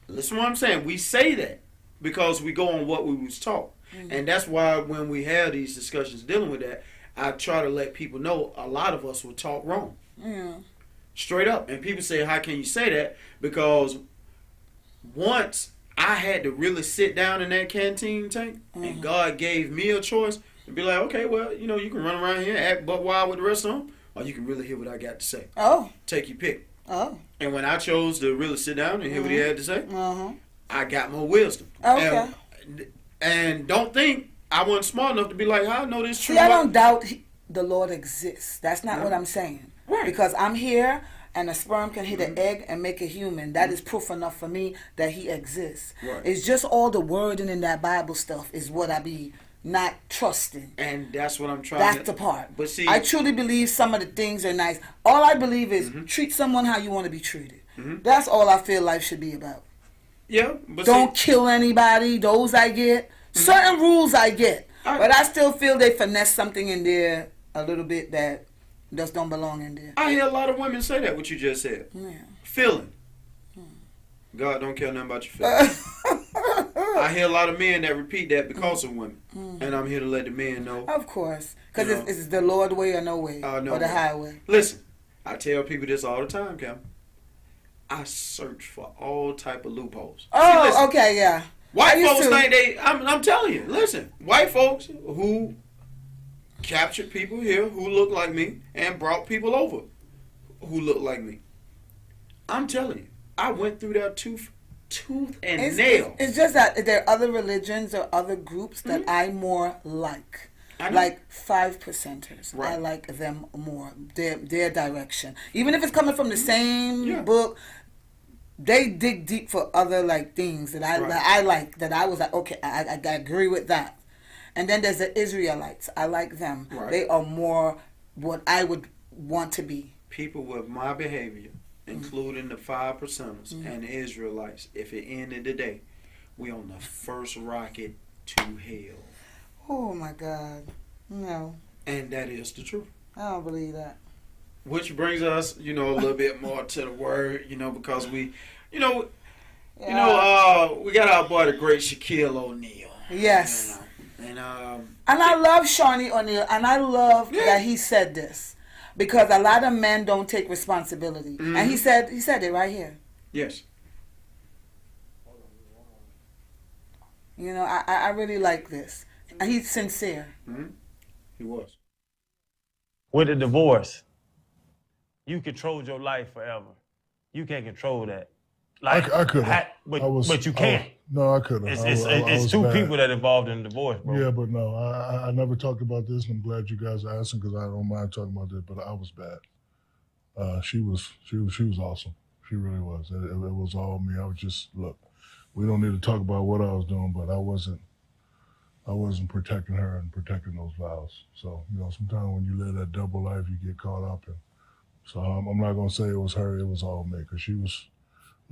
what I'm saying. We say that because we go on what we was taught. And that's why when we have these discussions dealing with that, I try to let people know a lot of us were taught wrong. Yeah. Straight up. And people say, how can you say that? Because once I had to really sit down in that canteen tank and God gave me a choice to be like, okay, well, you know, you can run around here and act butt wild with the rest of them, or you can really hear what I got to say. Oh. Take your pick. Oh. And when I chose to really sit down and hear what he had to say, Uh-huh. I got more wisdom. Okay. And don't think I wasn't smart enough to be like, I know this true. See, I don't doubt the Lord exists. That's not No. what I'm saying. Right. Because I'm here and a sperm can hit an egg and make a human. That is proof enough for me that he exists. Right. It's just all the wording in that Bible stuff is what I be not trusting. And that's what I'm trying That's to... the part. But see... I truly believe some of the things are nice. All I believe is treat someone how you want to be treated. That's all I feel life should be about. Yeah, but Don't see, kill anybody. Those I get. Certain rules I get. But I still feel they finesse something in there a little bit that just don't belong in there. I hear a lot of women say that, what you just said. Yeah. Feeling. God don't care nothing about your feelings. I hear a lot of men that repeat that because of women. And I'm here to let the men know. Of course. Because You know. it's the Lord way or no way. No or the way. highway. Listen, I tell people this all the time, Cam. I search for all type of loopholes. Oh, See, listen, okay, yeah. I White used folks to. think they... I'm telling you, listen. White folks who captured people here who look like me and brought people over who look like me. I'm telling you, I went through that tooth and nail. It's just that there are other religions or other groups that I more like. I know. Like 5%ers. Right. I like them more. Their direction. Even if it's coming from the same Yeah. book, they dig deep for other like things that I like, that I was like, okay, I agree with that. And then there's the Israelites. I like them. Right. They are more what I would want to be. People with my behavior including the 5%ers and the Israelites, if it ended today, we on the first rocket to hell. Oh my God. No. And that is the truth. I don't believe that. Which brings us, a little bit more to the word, because we, we got our boy, the great Shaquille O'Neal. Yes. And I love Shawnee O'Neal, and I love that he said this, because a lot of men don't take responsibility. Mm-hmm. And he said it right here. Yes. I really like this. And he's sincere. Mm-hmm. He was. With a divorce, you controlled your life forever. You can't control that. Like I could. But you can't. No, I couldn't. It's two people that involved in the divorce, bro. Yeah, but no, I never talked about this, and I'm glad you guys are asking because I don't mind talking about this. But I was bad. She was awesome. She really was. It was all me. I was just look. We don't need to talk about what I was doing, but I wasn't protecting her and protecting those vows. So sometimes when you live that double life, you get caught up in. So I'm not gonna say it was her. It was all me because she was.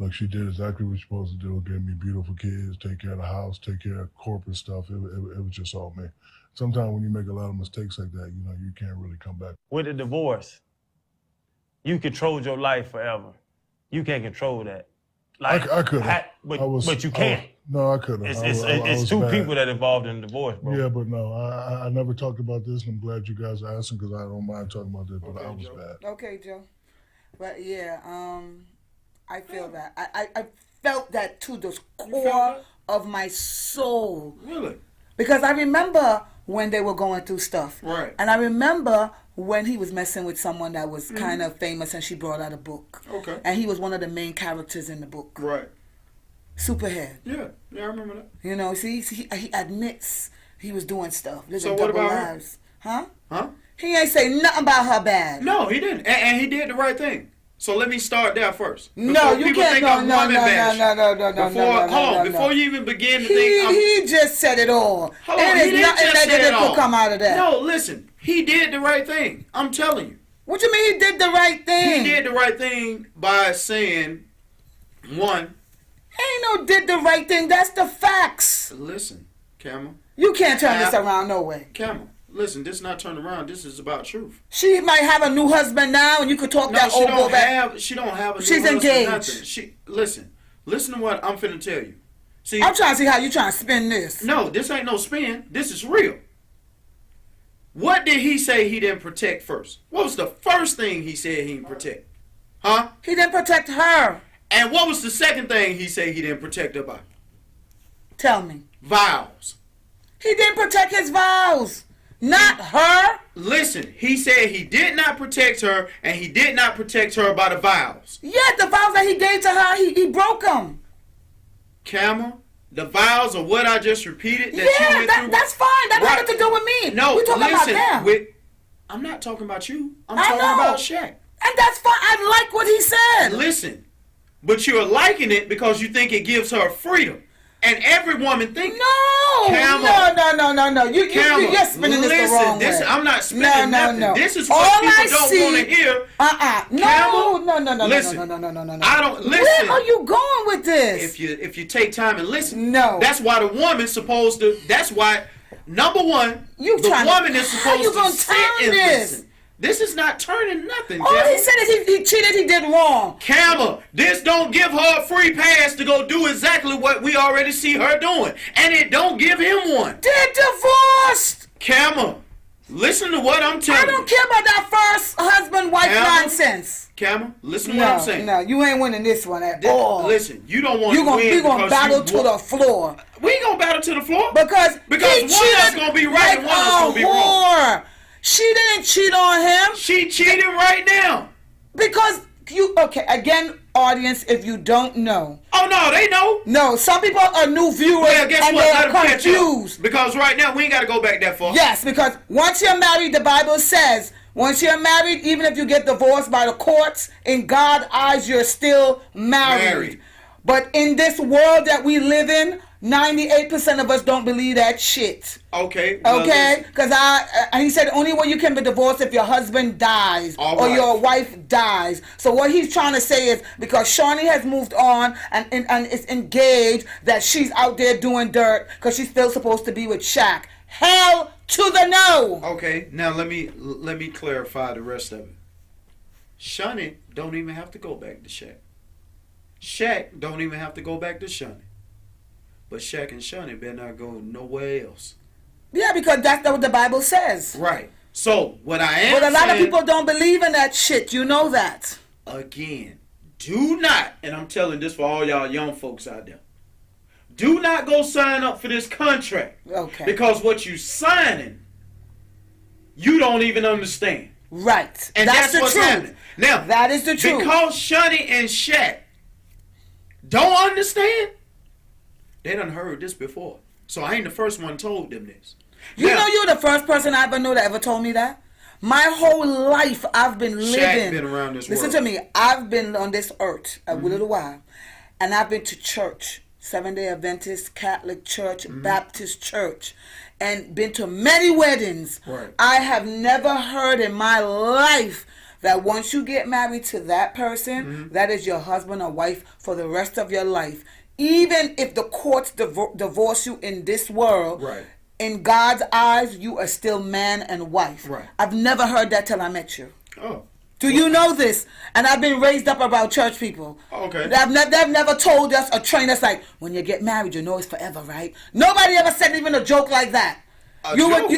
Look, she did exactly what you're supposed to do. Gave me beautiful kids, take care of the house, take care of corporate stuff. It was just all me. Sometimes when you make a lot of mistakes like that, you can't really come back. With a divorce, you controlled your life forever. You can't control that. Like I could. But you can't. No, I couldn't. It's two people that involved in the divorce, bro. Yeah, but no, I never talked about this, and I'm glad you guys are asking because I don't mind talking about this, but I was bad. Okay, Joe. But yeah, I feel that. I felt that to the core of my soul. Really? Because I remember when they were going through stuff. Right. And I remember when he was messing with someone that was kind of famous and she brought out a book. Okay. And he was one of the main characters in the book. Right. Superhead. Yeah, I remember that. See, he admits he was doing stuff. So what about lives. Her? Huh? He ain't say nothing about her bad. No, he didn't. And he did the right thing. So let me start there first. No, you can't. No. Before you even begin to think. He just said it all. There is nothing negative to come out of that. No, listen. He did the right thing. I'm telling you. What you mean he did the right thing? He did the right thing by saying, one. Ain't no did the right thing. That's the facts. Listen, Camel. You can't turn this around no way. Camel. Listen, this is not turned around. This is about truth. She might have a new husband now, and you could talk that old back. She don't have a new She's husband. engaged. Listen to what I'm finna tell you. See, I'm trying to see how you trying to spin this. No, this ain't no spin. This is real. What did he say he didn't protect first? What was the first thing he said he didn't protect? Huh? He didn't protect her. And what was the second thing he said he didn't protect her by? Tell me. Vows. He didn't protect his vows. Not her. Listen, he said he did not protect her, and he did not protect her by the vows. Yeah, the vows that he gave to her, he broke them. Camel, the vows are what I just repeated. That yeah, you went through. That's fine. That had nothing to do with me. No, we talking about them. I'm not talking about you. I'm talking about Shaq. And that's fine. I like what he said. Listen, but you're liking it because you think it gives her freedom. And every woman thinks no. You're spinning this the wrong way. I'm not spinning nothing. No. This is what people don't want to hear. No. Listen, No. I don't listen. Where are you going with this? If you take time and listen, no. That's why the woman's supposed to. That's why number one, the woman is supposed to sit and listen. This is not turning nothing. All he said is he cheated, he did wrong. Camel, this don't give her a free pass to go do exactly what we already see her doing. And it don't give him one. They're divorced. Camel, listen to what I'm telling you. I don't care about that first husband-wife nonsense. Camel, listen to what I'm saying. No, you ain't winning this one at all. Listen, you don't want to win. We're going to battle to the floor. We ain't going to battle to the floor. Because one of us going to be right and one of us going to be wrong. She didn't cheat on him. She cheated right now. Because again, audience, if you don't know. Oh, no, they know. No, some people are new viewers and they are confused. Because right now, we ain't got to go back that far. Yes, because once you're married, the Bible says, once you're married, even if you get divorced by the courts, in God's eyes, you're still married. But in this world that we live in, 98% of us don't believe that shit. Okay. Okay? Because he said only way you can be divorced if your husband dies or your wife dies. So what he's trying to say is because Shawnee has moved on and is engaged, that she's out there doing dirt because she's still supposed to be with Shaq. Hell to the no. Okay. Now let me clarify the rest of it. Shawnee don't even have to go back to Shaq. Shaq don't even have to go back to Shawnee. But Shaq and Shawnee better not go nowhere else. Yeah, because that's what the Bible says. Right. So, what I am But a lot of saying, people don't believe in that shit. You know that. again, do not, and I'm telling this for all y'all young folks out there, do not go sign up for this contract. Okay. Because what you signing, you don't even understand. Right. And that's what's happening. Now, that is the truth. Because Shawnee and Shaq don't understand, they done heard this before. So I ain't the first one told them this. You know you're the first person I ever know that ever told me that? My whole life I've been living. Shaq been around this world. Listen to me. I've been on this earth a little while. And I've been to church. Seventh-day Adventist, Catholic church, Baptist church. And been to many weddings. Right. I have never heard in my life that once you get married to that person, that is your husband or wife for the rest of your life. Even if the courts divorce you in this world, right, in God's eyes, you are still man and wife. Right. I've never heard that till I met you. Oh. Do you know this? And I've been raised up about church people. Okay. They've never told us or trained us like, when you get married, you know it's forever, right? Nobody ever said even a joke like that. You know how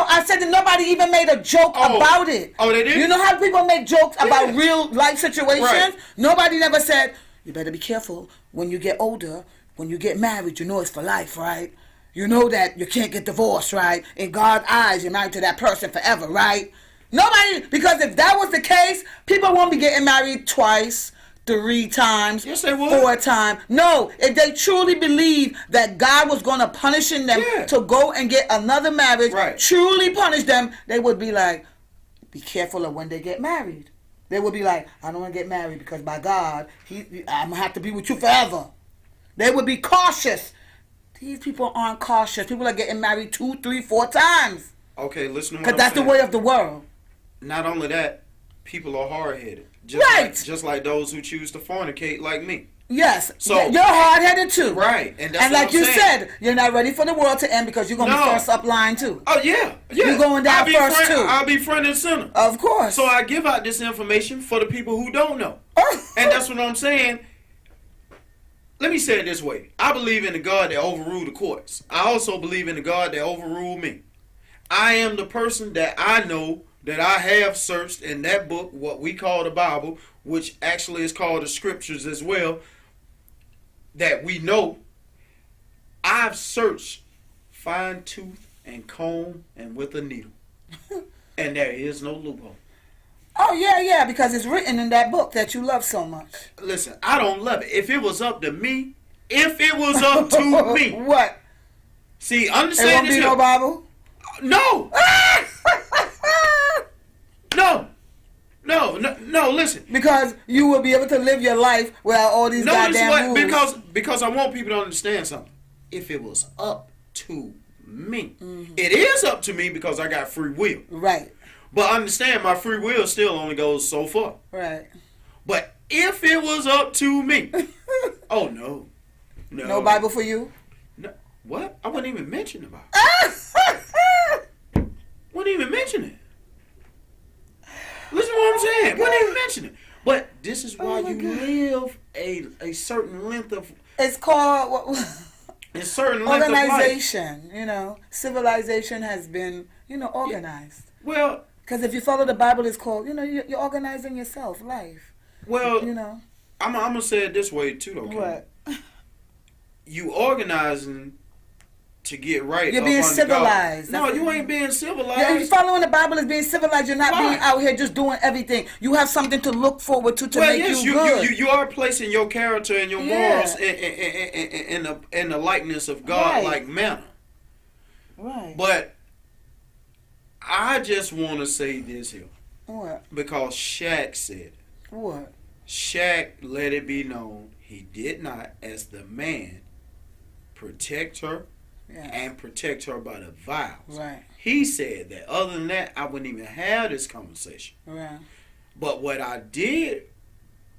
I said that nobody even made a joke about it. Oh, they did? You know how people make jokes about real life situations? Right. Nobody never said, you better be careful when you get older, when you get married, you know it's for life, right? You know that you can't get divorced, right? In God's eyes, you're married to that person forever, right? Nobody, because if that was the case, people won't be getting married twice, 3 times, yes, they would. 4 times. No, if they truly believe that God was going to punish them to go and get another marriage, truly punish them, they would be like, be careful of when they get married. They would be like, I don't want to get married because by God, I'm going to have to be with you forever. They would be cautious. These people aren't cautious. People are getting married 2, 3, 4 times. Okay, listen to what Because that's the way of the world. Not only that, people are hard-headed. Just like those who choose to fornicate like me. Yes. So you're hard-headed too. Right. And that's and what like I'm you saying. said, you're not ready for the world to end because you're going to be first up line too. Oh, yeah. You're going down first too. I'll be front and center. Of course. So I give out this information for the people who don't know. And that's what I'm saying. Let me say it this way. I believe in the God that overruled the courts. I also believe in the God that overruled me. I am the person that I know that I have searched in that book, what we call the Bible, which actually is called the Scriptures as well, that we know. I've searched fine tooth and comb and with a needle. And there is no loophole. Oh, yeah, because it's written in that book that you love so much. Listen, I don't love it. If it was up to me, What? See, understand it won't this. Be no Bible? No. No, listen. Because you will be able to live your life without all these goddamn rules. Because I want people to understand something. If it was up to me, it is up to me because I got free will. Right. But understand, my free will still only goes so far. Right. But if it was up to me, oh no. No Bible for you? No. What? I wouldn't even mention the Bible. Wouldn't even mention it. Listen to what I'm saying. Wouldn't even mention it. But this is why you live a certain length of. It's called a certain length organization. Of life. You know, civilization has been organized. Well, because if you follow the Bible, it's called you're organizing yourself, life. Well, I'm gonna say it this way too, though. What? You organizing to get right. You're being civilized. No, you ain't being civilized. Yeah, you following the Bible as being civilized. You're not being out here just doing everything. You have something to look forward to make you good. You are placing your character and your morals in the likeness of God, like manner. Right. But I just want to say this here. What? Because Shaq said. What? Shaq let it be known he did not, as the man, protect her and protect her by the vows. Right. He said that other than that, I wouldn't even have this conversation. Right. But what I did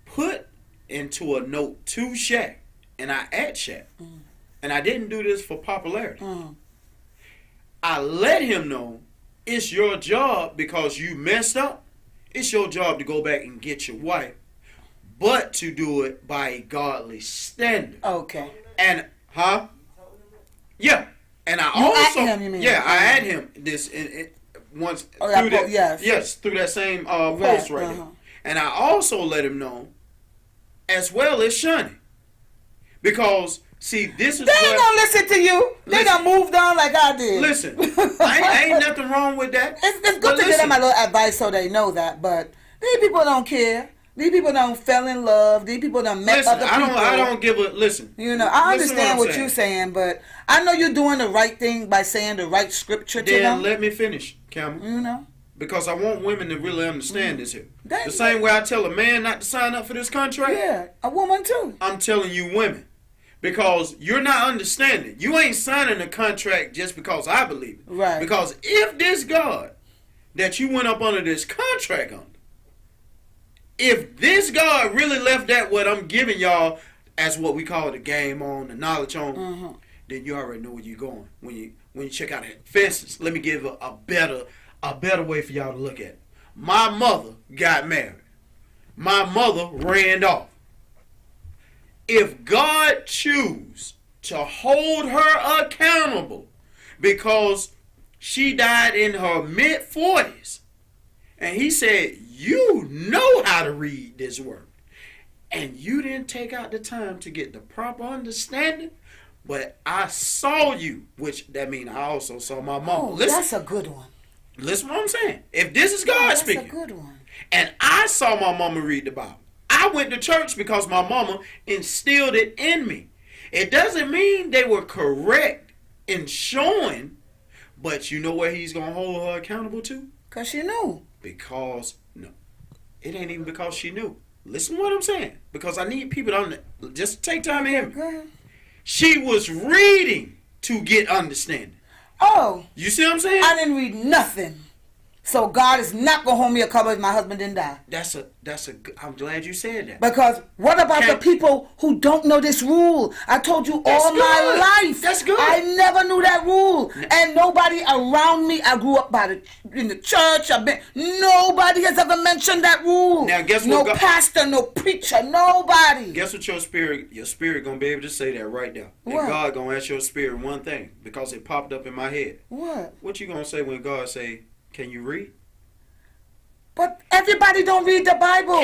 put into a note to Shaq, and I at Shaq, and I didn't do this for popularity. I let him know it's your job because you messed up. It's your job to go back and get your wife, but to do it by a godly standard. Okay. And yeah, and I You also at him, you mean? yeah, I had him this once Oh, through that that yes. through that same post right there, and I also let him know as well as Shunny, because see this is they ain't gonna listen to you. They done moved on like I did. Listen, ain't nothing wrong with that. It's good to give them a little advice so they know that, but these people don't care. These people don't fell in love. These people don't met other people. I don't give a listen. You know, I Listen understand what I'm you're saying, but I know you're doing the right thing by saying the right scripture to Then them. let me finish, Cameron. You know, because I want women to really understand this here. The same way I tell a man not to sign up for this contract. Yeah, a woman too. I'm telling you, women, because you're not understanding. You ain't signing a contract just because I believe it. Right. Because if this God that you went up under this contract on, if this God really left that what I'm giving y'all as what we call the game on, the knowledge on, then you already know where you're going. When you check out it. For instance, let me give a better way for y'all to look at it. My mother got married. My mother ran off. If God choose to hold her accountable because she died in her mid-40s, and he said, you know how to read this word, and you didn't take out the time to get the proper understanding, but I saw you, which that means I also saw my mama. Oh, that's a good one. Listen what I'm saying. If this is God speaking, that's a good one. And I saw my mama read the Bible, I went to church because my mama instilled it in me. It doesn't mean they were correct in showing, but you know where he's going to hold her accountable to? Because she knew. Because, no, it ain't even because she knew. Listen to what I'm saying. Because I need people to just take time to hear me. She was reading to get understanding. Oh. You see what I'm saying? I didn't read nothing. So God is not going to hold me accountable if my husband didn't die. I'm glad you said that. Because what about the people who don't know this rule? I told you all my life. That's good. I never knew that rule. And nobody around me, I grew up in the church. Nobody has ever mentioned that rule. Now, guess what? No pastor, no preacher, nobody. Guess what your spirit going to be able to say that right now. What? And God going to ask your spirit one thing because it popped up in my head. What? What you going to say when God say, can you read? But everybody don't read the Bible.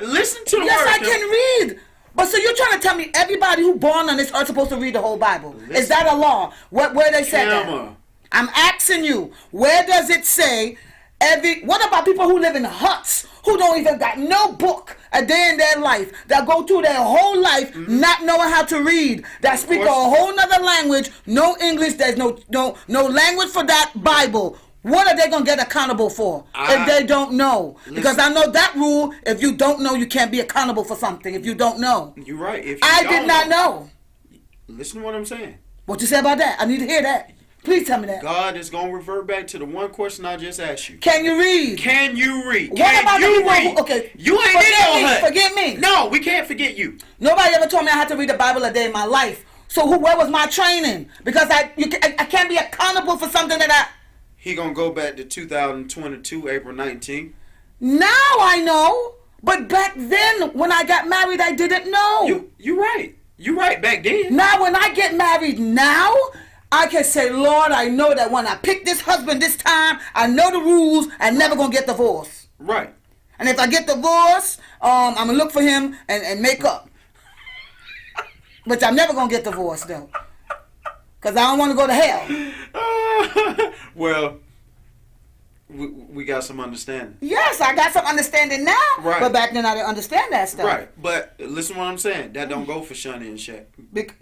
Listen to the yes, word. I can read. But so you're trying to tell me everybody who born on this earth supposed to read the whole Bible? Is that a law? Where they said that? I'm asking you, where does it say what about people who live in huts, who don't even got no book a day in their life, that go through their whole life not knowing how to read, that speak a whole nother language, no English, there's no language for that Bible? What are they going to get accountable for if they don't know? Because I know that rule, if you don't know, you can't be accountable for something if you don't know. You're right. I did not know. Listen to what I'm saying. What you say about that? I need to hear that. Please tell me that. God is going to revert back to the one question I just asked you. Can you read? Can you read? What about the people who, okay, you ain't in no hut. Forget me. No, we can't forget you. Nobody ever told me I had to read the Bible a day in my life. So where was my training? Because I can't be accountable for something that He gonna go back to 2022, April 19th. Now I know, but back then when I got married, I didn't know. You right. You right back then. Now when I get married now, I can say, Lord, I know that when I pick this husband this time, I know the rules. I'm never gonna get divorced. Right. And if I get divorced, I'm gonna look for him and make up. But I'm never gonna get divorced though. Because I don't want to go to hell. Well, we got some understanding. Yes, I got some understanding now. Right. But back then I didn't understand that stuff. Right. But listen to what I'm saying. That don't go for Shani and Shaq.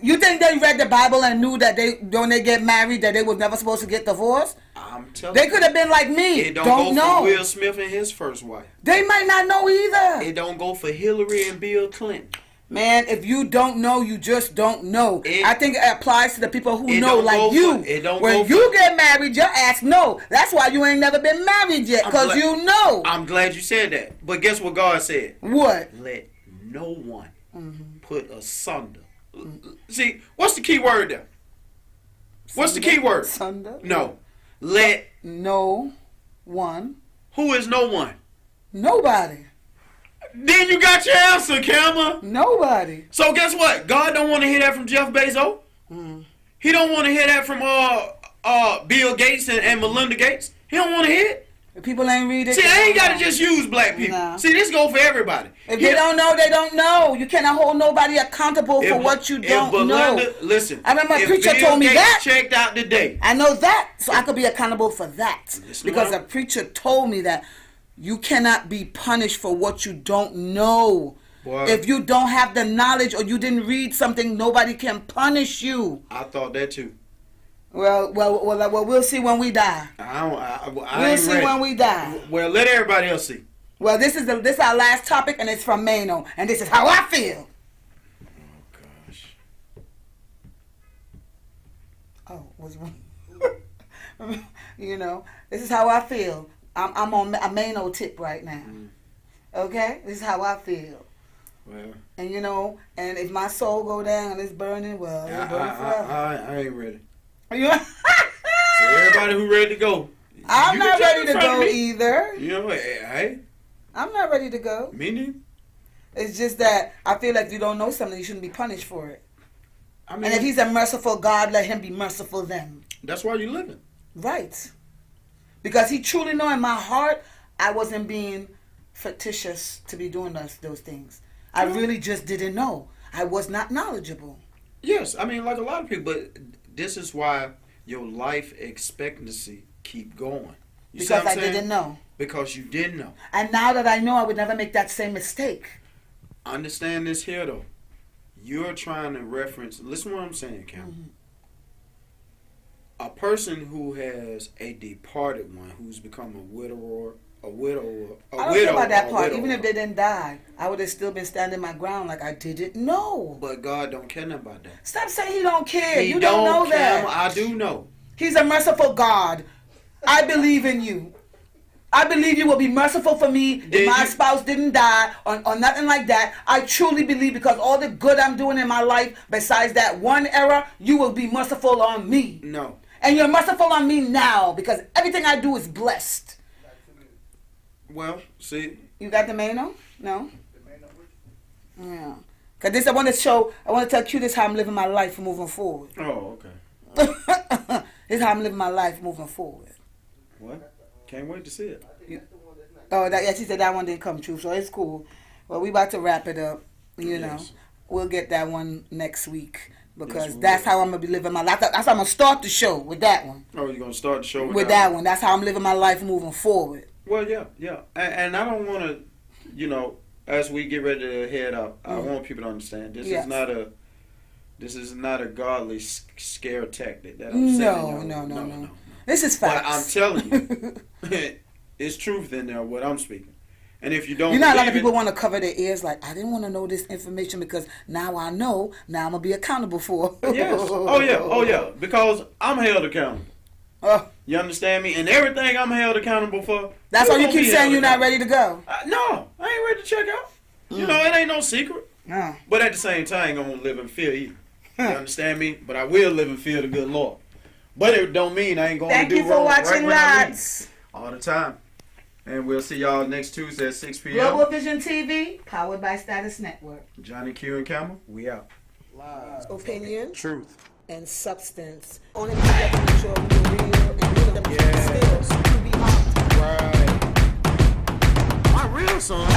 You think they read the Bible and knew that when they get married that they was never supposed to get divorced? I'm telling they you. could have been like me. It don't go know. for Will Smith and his first wife. They might not know either. It don't go for Hillary and Bill Clinton. Man, if you don't know, you just don't know. I think it applies to the people who know, like you. When you get married, your ass know. That's why you ain't never been married yet, because you know. I'm glad you said that. But guess what God said? What? Let no one put asunder. See, what's the key word there? What's the key word? Sunder? No. Let no one. Who is no one? Nobody. Then you got your answer, Kama. Nobody. So guess what? God don't want to hear that from Jeff Bezos. He don't want to hear that from Bill Gates and Melinda Gates. He don't want to hear it. If people ain't read it. See, I ain't got to just use black people. Nah. See, this go for everybody. If they don't know, they don't know. You cannot hold nobody accountable for what you don't know. Listen, I remember a preacher Bill told me Gates that. Checked out today. I know that, so I could be accountable for that. Because what? a preacher told me that you cannot be punished for what you don't know. Boy. If you don't have the knowledge or you didn't read something, nobody can punish you. I thought that too. Well, we'll see when we die. We'll see when we die. Well, let everybody else see. Well, this is our last topic, and it's from Mano, and this is how I feel. Oh gosh. Oh, what's wrong? You know, this is how I feel. I'm on a Mano tip right now. Okay, this is how I feel. Well. And you know, and if my soul go down and it's burning, well, it'll burn forever. I ain't ready. So everybody who ready to go. I'm not ready to go either. You know, hey. I'm not ready to go. Me neither. It's just that I feel like if you don't know something, you shouldn't be punished for it. I mean, and if he's a merciful God, let him be merciful then. That's why you living. Right. Because he truly know in my heart, I wasn't being fictitious to be doing those things. I really just didn't know. I was not knowledgeable. Yes, I mean, like a lot of people, but this is why your life expectancy keep going. You because I didn't know. Because you didn't know. And now that I know, I would never make that same mistake. Understand this here, though. You're trying to reference, listen to what I'm saying, Cam. A person who has a departed one, who's become a widower, I don't care about that part. Even if they didn't die, I would have still been standing my ground like I didn't know. But God don't care nothing about that. Stop saying he don't care. He You don't know that. I do know. He's a merciful God. I believe in you. I believe you will be merciful for me if my spouse didn't die or nothing like that. I truly believe because all the good I'm doing in my life, besides that one error, you will be merciful on me. No. And you're merciful on me now because everything I do is blessed. Well, see. You got the Mano? No? Yeah. Because this, I want to tell Q this how I'm living my life moving forward. Oh, okay. This is how I'm living my life moving forward. What? Can't wait to see it. She said that one didn't come true, so it's cool. Well, we about to wrap it up. You know, we'll get that one next week because that's how I'm gonna be living my life. That's how I'm gonna start the show with that one. Oh, you're gonna start the show with that one? That's how I'm living my life moving forward. Well, yeah, and I don't want to, you know, as we get ready to head up, I want people to understand this is not a godly scare tactic that I'm saying. No. This is facts. But I'm telling you, it's truth in there, what I'm speaking. And if you don't, you know, a lot of people want to cover their ears like, I didn't want to know this information because now I know, now I'm going to be accountable for it. Yes. Oh, yeah. Because I'm held accountable. You understand me? And everything I'm held accountable for. That's why you keep saying you're not ready to go. No, I ain't ready to check out. You know, it ain't no secret. No. But at the same time, I ain't going to live in fear either. You understand me? But I will live in fear of the good Lord. But it don't mean I ain't going to do wrong. Thank you for watching Lots. All the time. And we'll see y'all next Tuesday at 6 p.m. Global Vision TV, powered by Status Network. Johnny Q and Camel, we out. Opinion. Truth. And substance. Only people that can make sure we're real and give them skills to be honest. Right. My real son.